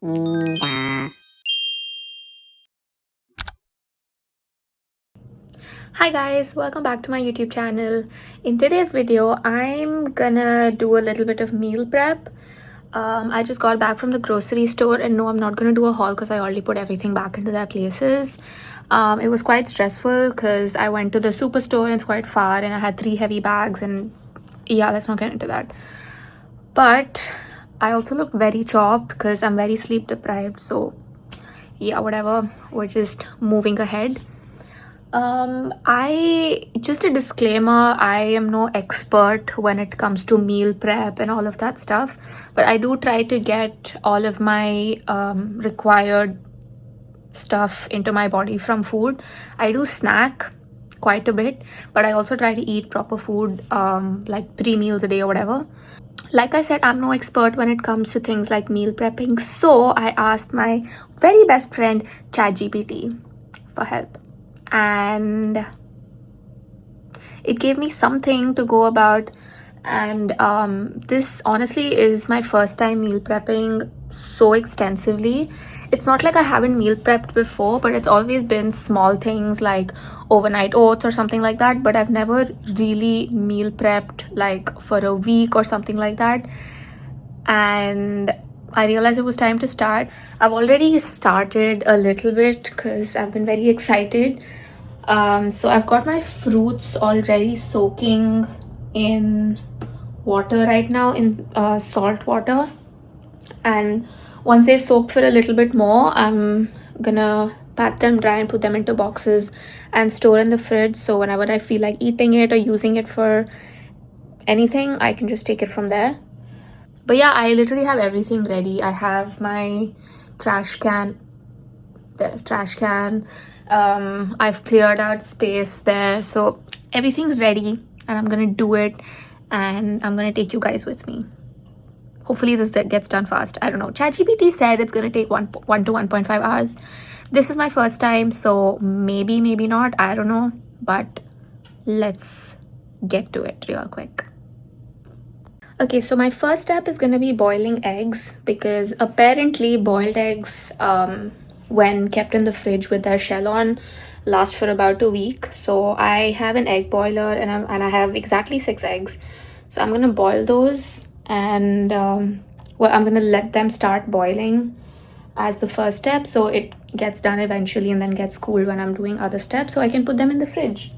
Hi guys, welcome back to my YouTube channel. In today's video, I'm gonna do a little bit of meal prep. I just got back from the grocery store, and no, I'm not gonna do a haul because I already put everything back into their places. It was quite stressful because I went to the superstore and it's quite far, and I had 3 heavy bags, and yeah, let's not get into that. But I also look very chopped because I'm very sleep deprived, so yeah, whatever, we're just moving ahead. I just a disclaimer, I am no expert when it comes to meal prep and all of that stuff, but I do try to get all of my required stuff into my body from food. I do snack quite a bit, but I also try to eat proper food, like 3 meals a day or whatever. Like I said, I'm no expert when it comes to things like meal prepping, so I asked my very best friend ChatGPT for help, and it gave me something to go about. And this honestly is my first time meal prepping so extensively. It's not like I haven't meal prepped before, but it's always been small things like overnight oats or something like that, but I've never really meal prepped like for a week or something like that. And I realized it was time to start. I've already started a little bit because I've been very excited. So I've got my fruits already soaking in water right now, in salt water. And once they've soaked for a little bit more, I'm gonna pat them dry and put them into boxes and store in the fridge. So whenever I feel like eating it or using it for anything, I can just take it from there. But yeah, I literally have everything ready. I have my trash can, the trash can. I've cleared out space there, so everything's ready, and I'm gonna do it, and I'm gonna take you guys with me. Hopefully this gets done fast. I don't know. ChatGPT said it's gonna take 1 to 1.5 hours. This is my first time, so maybe not. I don't know, but let's get to it real quick. Okay, so my first step is gonna be boiling eggs, because apparently boiled eggs, when kept in the fridge with their shell on, last for about a week. So I have an egg boiler, and I have exactly 6 eggs. So I'm gonna boil those, and well, I'm gonna let them start boiling as the first step, so it gets done eventually and then gets cooled when I'm doing other steps, so I can put them in the fridge.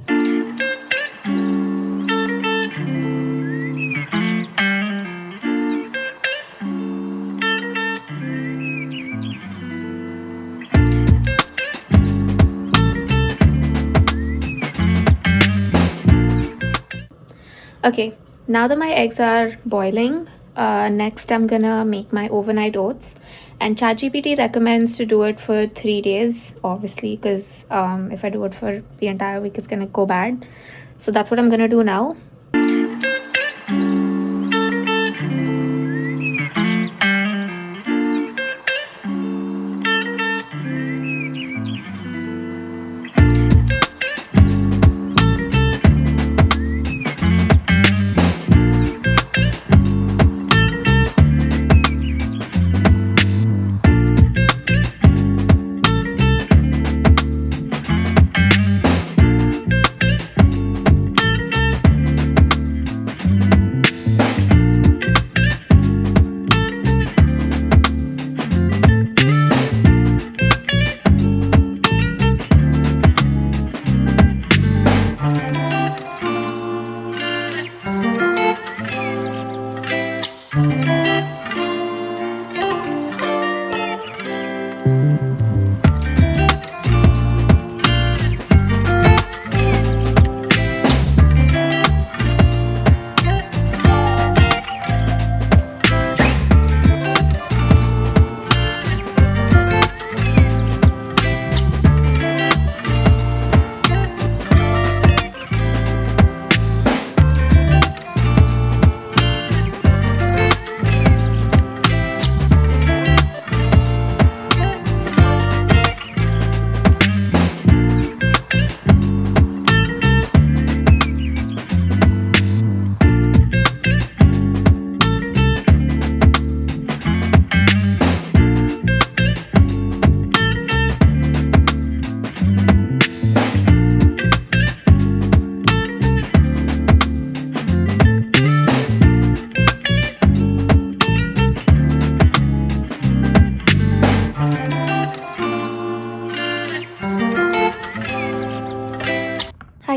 Okay, now that my eggs are boiling, next I'm gonna make my overnight oats. And ChatGPT recommends to do it for 3 days, obviously, because if I do it for the entire week, it's gonna go bad. So that's what I'm gonna do now.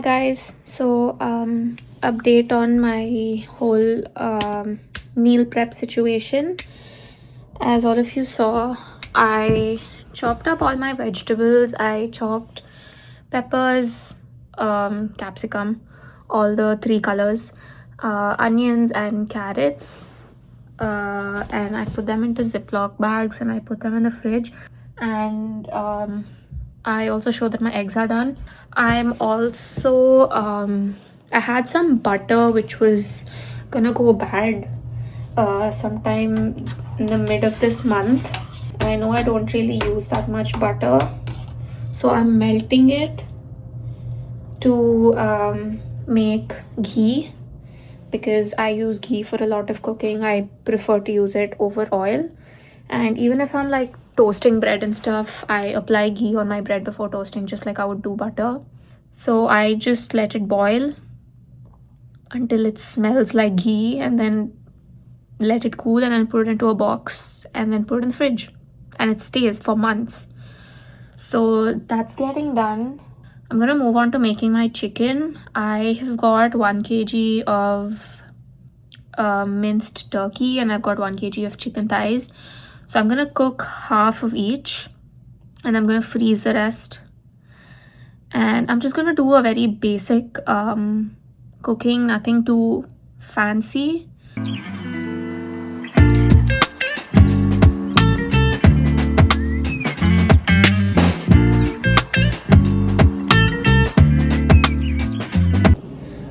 Hi guys, so update on my whole meal prep situation. As all of you saw, I chopped up all my vegetables. I chopped peppers, capsicum, all the three colors, onions and carrots, and I put them into Ziploc bags and I put them in the fridge. And I also show that my eggs are done. I'm also I had some butter which was gonna go bad sometime in the mid of this month. I know I don't really use that much butter, so I'm melting it to make ghee, because I use ghee for a lot of cooking. I prefer to use it over oil. And even if I'm like toasting bread and stuff, I apply ghee on my bread before toasting, just like I would do butter. So I just let it boil until it smells like ghee, and then let it cool, and then put it into a box and then put it in the fridge, and it stays for months. So that's getting done. I'm gonna move on to making my chicken. I have got 1 kg of minced turkey, and I've got 1 kg of chicken thighs. So I'm gonna cook half of each, and I'm gonna freeze the rest. And I'm just gonna do a very basic cooking, nothing too fancy.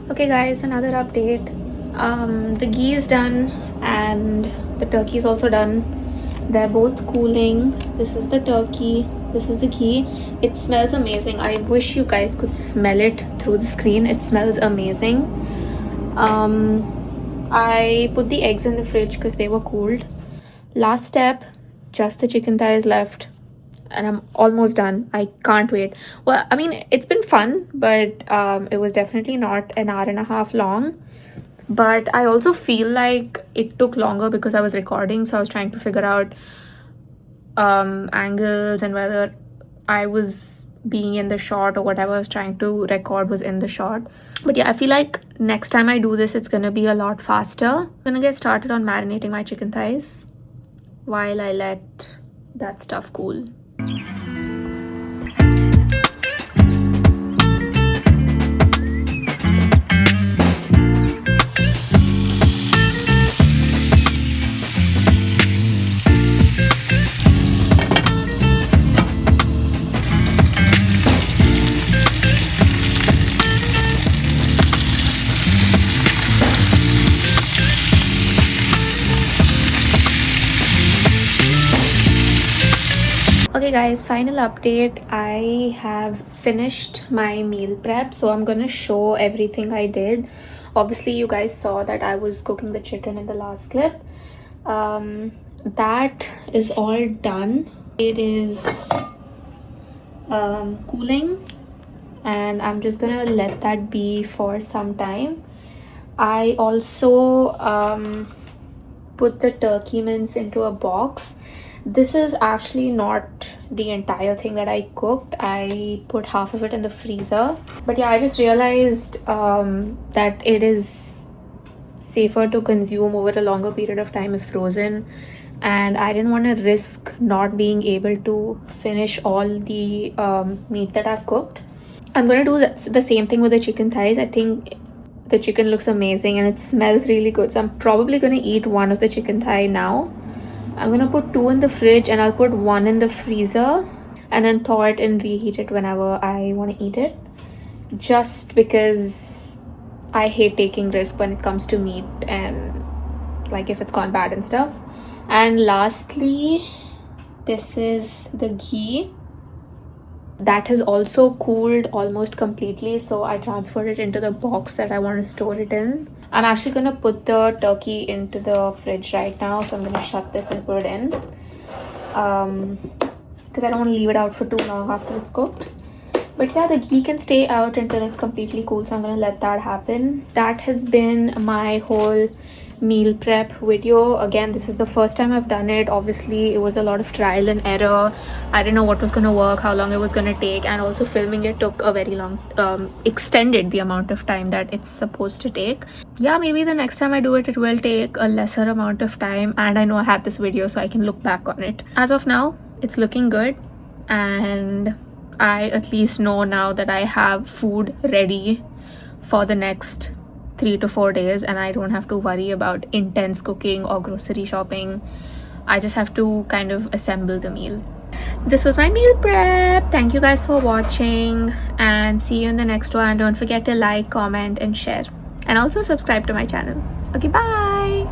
Okay guys, another update. The ghee is done and the turkey is also done. They're both cooling. This is the turkey, this is the ghee. It smells amazing. I wish you guys could smell it through the screen. It smells amazing. I put the eggs in the fridge because they were cooled. Last step, just the chicken thighs left, and I'm almost done. I can't wait. Well, I mean, it's been fun, but it was definitely not an hour and a half long. But I also feel like it took longer because I was recording, so I was trying to figure out angles and whether I was being in the shot or whatever I was trying to record was in the shot. But yeah, I feel like next time I do this, it's gonna be a lot faster. I'm gonna get started on marinating my chicken thighs while I let that stuff cool. Okay guys, final update. I have finished my meal prep, so I'm gonna show everything I did. Obviously you guys saw that I was cooking the chicken in the last clip. That is all done. It is cooling, and I'm just gonna let that be for some time. I also put the turkey mince into a box. This is actually not the entire thing that I cooked. I put half of it in the freezer. But yeah, I just realized that it is safer to consume over a longer period of time if frozen. And I didn't want to risk not being able to finish all the meat that I've cooked. I'm going to do the same thing with the chicken thighs. I think the chicken looks amazing and it smells really good. So I'm probably going to eat one of the chicken thigh now. I'm gonna put 2 in the fridge and I'll put 1 in the freezer and then thaw it and reheat it whenever I want to eat it, just because I hate taking risk when it comes to meat and like if it's gone bad and stuff. And lastly, this is the ghee. That has also cooled almost completely, so I transferred it into the box that I want to store it in. I'm actually gonna put the turkey into the fridge right now, so I'm gonna shut this and put it in because I don't want to leave it out for too long after it's cooked. But yeah, the ghee can stay out until it's completely cool, so I'm gonna let that happen. That has been my whole meal prep video. Again, this is the first time I've done it. Obviously, it was a lot of trial and error. I didn't know what was gonna work, how long it was gonna take, and also filming it took a very long, extended the amount of time that it's supposed to take. Yeah, maybe the next time I do it, it will take a lesser amount of time, and I know I have this video so I can look back on it. As of now, it's looking good, and I at least know now that I have food ready for the next 3 to 4 days, and I don't have to worry about intense cooking or grocery shopping. I just have to kind of assemble the meal. This was my meal prep. Thank you guys for watching, and see you in the next one. Don't forget to like, comment, and share, and also subscribe to my channel. Okay, bye.